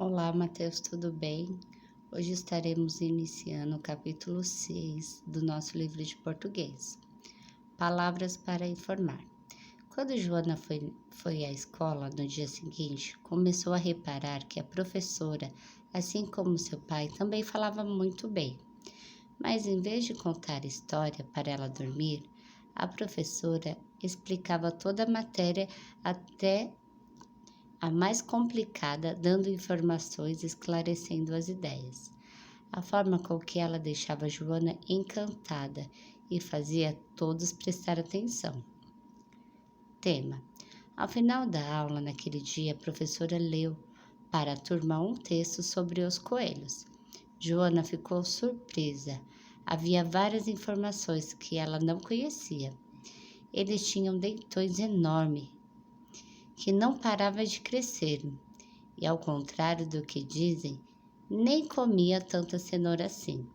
Olá, Matheus, tudo bem? Hoje estaremos iniciando o capítulo 6 do nosso livro de português. Palavras para informar. Quando Joana foi à escola no dia seguinte, começou a reparar que a professora, assim como seu pai, também falava muito bem. Mas em vez de contar história para ela dormir, a professora explicava toda a matéria até a mais complicada, dando informações, esclarecendo as ideias. A forma com que ela deixava Joana encantada e fazia todos prestar atenção. Tema: ao final da aula, naquele dia, a professora leu para a turma um texto sobre os coelhos. Joana ficou surpresa. Havia várias informações que ela não conhecia. Eles tinham dentões enormes que não parava de crescer. E ao contrário do que dizem, nem comia tanta cenoura assim.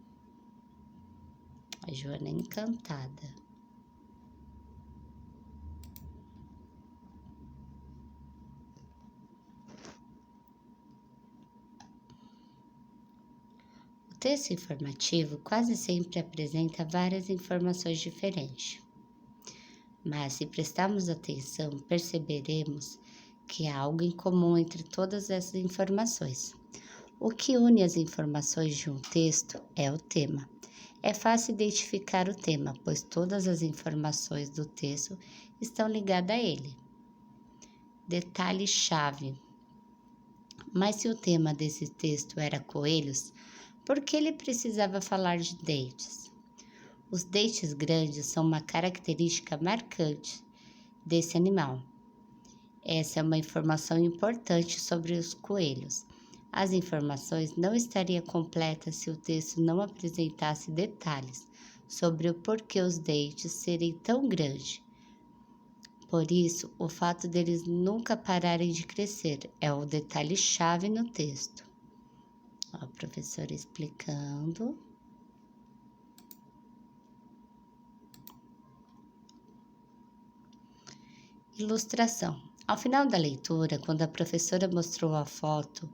A Joana é encantada. O texto informativo quase sempre apresenta várias informações diferentes. Mas se prestarmos atenção, perceberemos que há algo em comum entre todas essas informações. O que une as informações de um texto é o tema. É fácil identificar o tema, pois todas as informações do texto estão ligadas a ele. Detalhe-chave. Mas se o tema desse texto era coelhos, por que ele precisava falar de dentes? Os dentes grandes são uma característica marcante desse animal. Essa é uma informação importante sobre os coelhos. As informações não estariam completas se o texto não apresentasse detalhes sobre o porquê os dentes serem tão grandes. Por isso, o fato deles nunca pararem de crescer é o detalhe-chave no texto. A professora explicando. Ilustração. Ao final da leitura, quando a professora mostrou a foto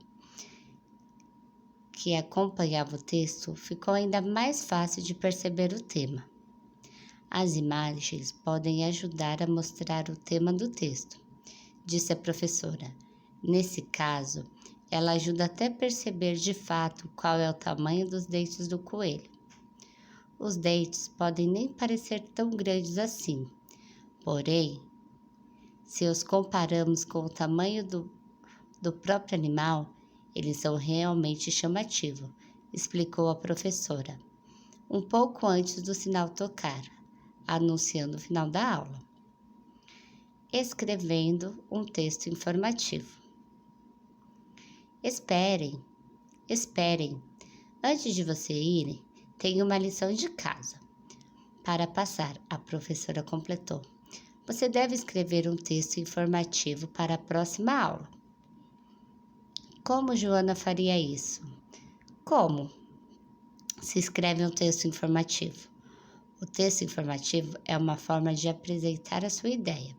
que acompanhava o texto, ficou ainda mais fácil de perceber o tema. As imagens podem ajudar a mostrar o tema do texto, disse a professora. Nesse caso, ela ajuda até a perceber de fato qual é o tamanho dos dentes do coelho. Os dentes podem nem parecer tão grandes assim, porém, se os comparamos com o tamanho do próprio animal, eles são realmente chamativos, explicou a professora, um pouco antes do sinal tocar, anunciando o final da aula. Escrevendo um texto informativo. Esperem. Antes de você ir, tem uma lição de casa para passar, a professora completou. Você deve escrever um texto informativo para a próxima aula. Como Joana faria isso? Como se escreve um texto informativo? O texto informativo é uma forma de apresentar a sua ideia.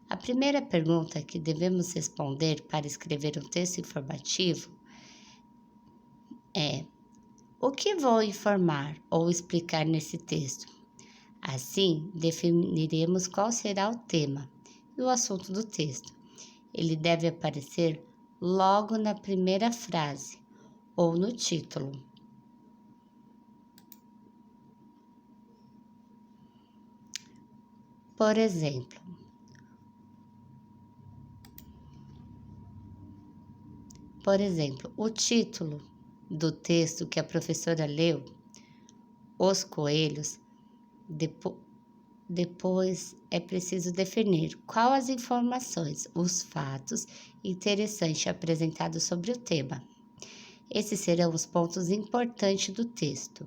A primeira pergunta que devemos responder para escrever um texto informativo é: o que vou informar ou explicar nesse texto? Assim, definiremos qual será o tema e o assunto do texto. Ele deve aparecer logo na primeira frase ou no título. Por exemplo, o título do texto que a professora leu, Os Coelhos, depois é preciso definir quais as informações, os fatos interessantes apresentados sobre o tema. Esses serão os pontos importantes do texto.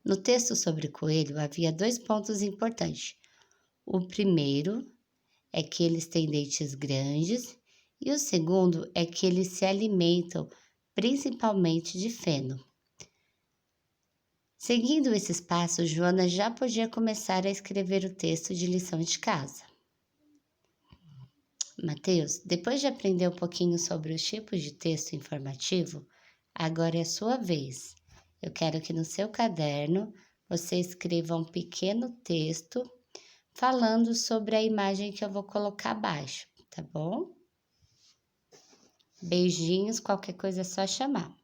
No texto sobre coelho havia 2 pontos importantes. O primeiro é que eles têm dentes grandes e o segundo é que eles se alimentam principalmente de feno. Seguindo esses passos, Joana já podia começar a escrever o texto de lição de casa. Matheus, depois de aprender um pouquinho sobre os tipos de texto informativo, agora é a sua vez. Eu quero que no seu caderno você escreva um pequeno texto falando sobre a imagem que eu vou colocar abaixo, tá bom? Beijinhos, qualquer coisa é só chamar.